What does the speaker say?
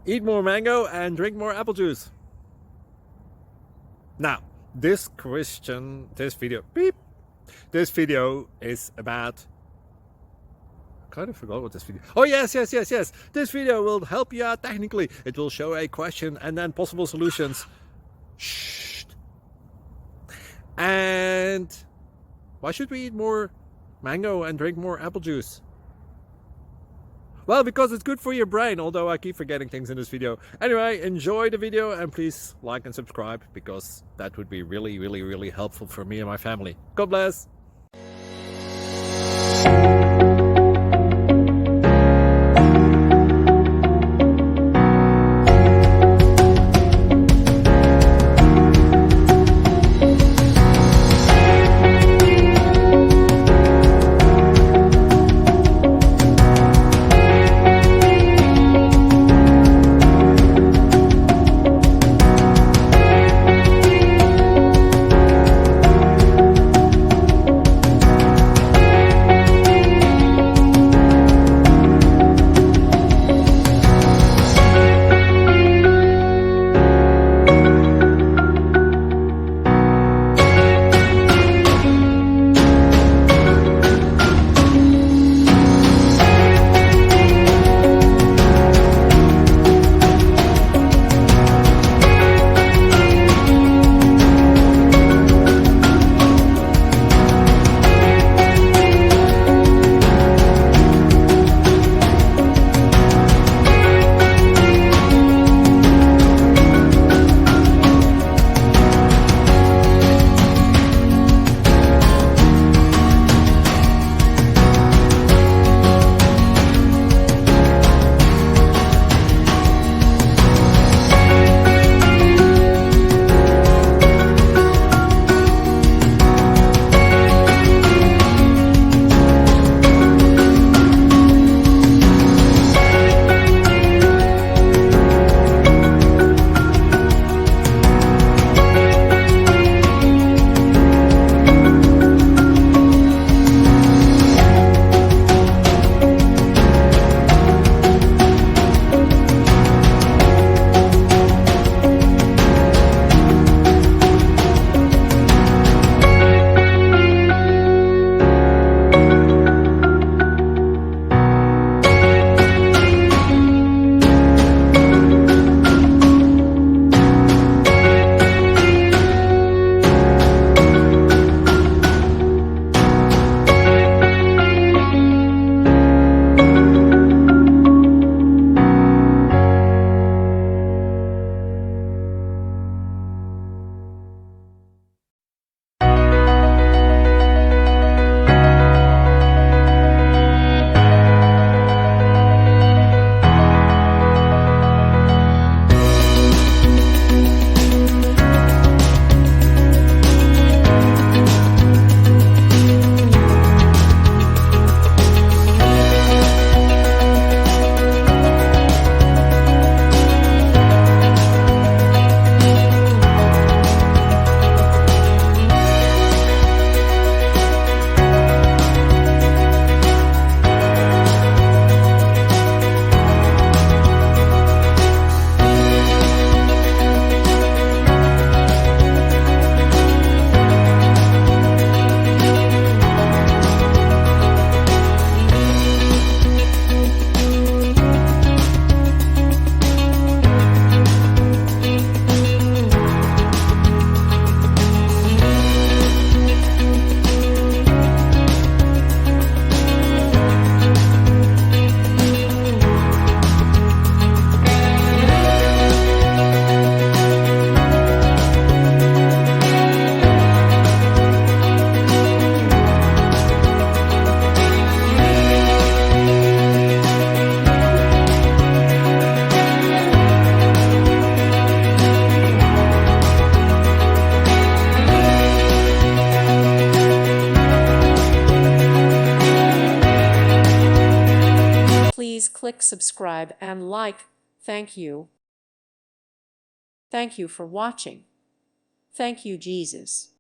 Eat more mango and drink more apple juice. Now, this video is about, I kind of forgot what this video. Oh, yes. This video will help you out technically. It will show a question and then possible solutions. Shh. And why should we eat more mango and drink more apple juice? Well, because it's good for your brain, although I keep forgetting things in this video. Anyway, enjoy the video and please like and subscribe, because that would be really helpful for me and my family. God bless! Please click subscribe and like. Thank you. Thank you for watching. Thank you, Jesus.